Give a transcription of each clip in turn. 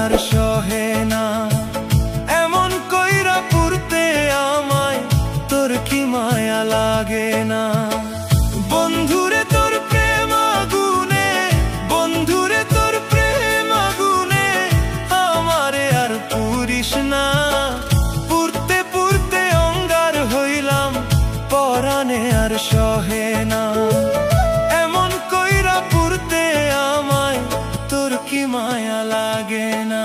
আর সহে না। এমন কইরা পুরতে আমায় তোর কি মায়া লাগে না। বন্ধুরে তোর প্রেম আগুনে, বন্ধুরে তোর প্রেম আগুনে আমারে আর পুরিস না। পুরতে পুরতে অঙ্গার হইলাম, পরাণে আর সহে না। এমন কইরা পুরতে আমায় তোর কি মায়া লাগে না।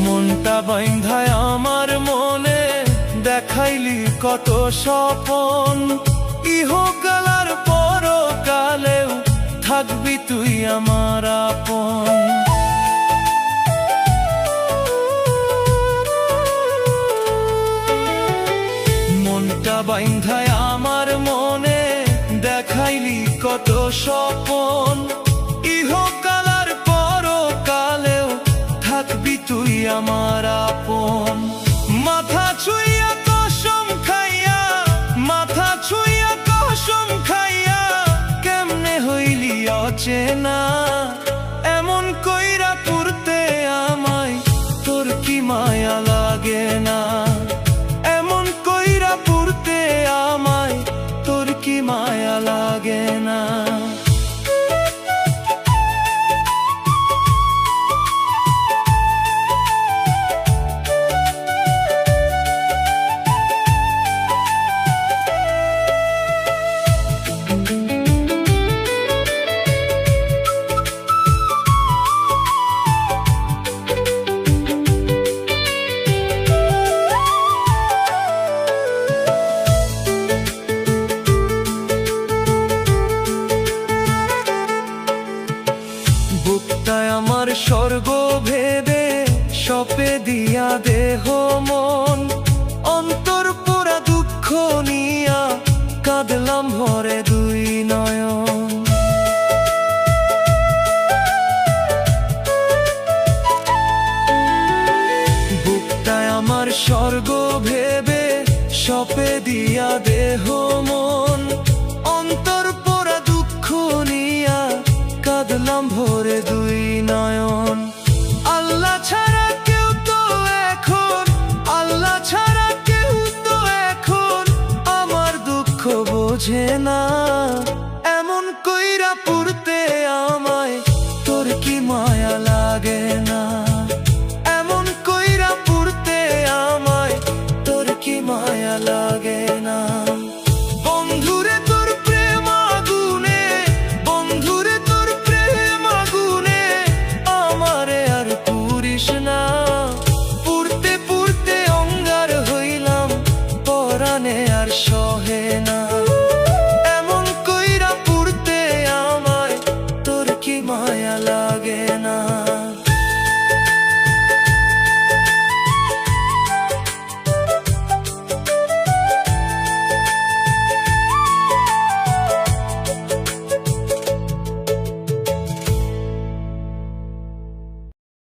মনটা বাইন্ধায় আমার মনে দেখাইলি কত স্বপন। ইহকাল আর পরকালেও থাকবি তুই আমার আপন। মনটা বাইন্ধায় আমার মনে দেখাইলি কত স্বপন। ইহকাল আর পরকালেও থাকবি তুই আমার আপন। মাথা ছুঁইয়া কসম খাইয়া, মাথা ছুঁইয়া কসম খাইয়া কেমনে হইলি অচেনা। এমন কইরা পুরতে আমায় তোর কি মায়া লাগে না। এমন কইরা পুরতে আমায় তোর কি মায়া লাগে না। বুকটায় আমার স্বর্গ ভেবে সপে দিয়া দেহ মন। অন্তর পুরা দুঃখ নিয়া কাঁদলাম ভরে দুই নয়ন। বুকটায় আমার স্বর্গ ভেবে সপে দিয়া দেহ মন। অন্তর পুরা দুঃখ নিয়া কাঁদলাম ভরে দুই নয়ন। আল্লাহ ছাড়া কেউ তো এখন, আল্লাহ ছাড়া কেউ তো এখন আমার দুঃখ বোঝে না।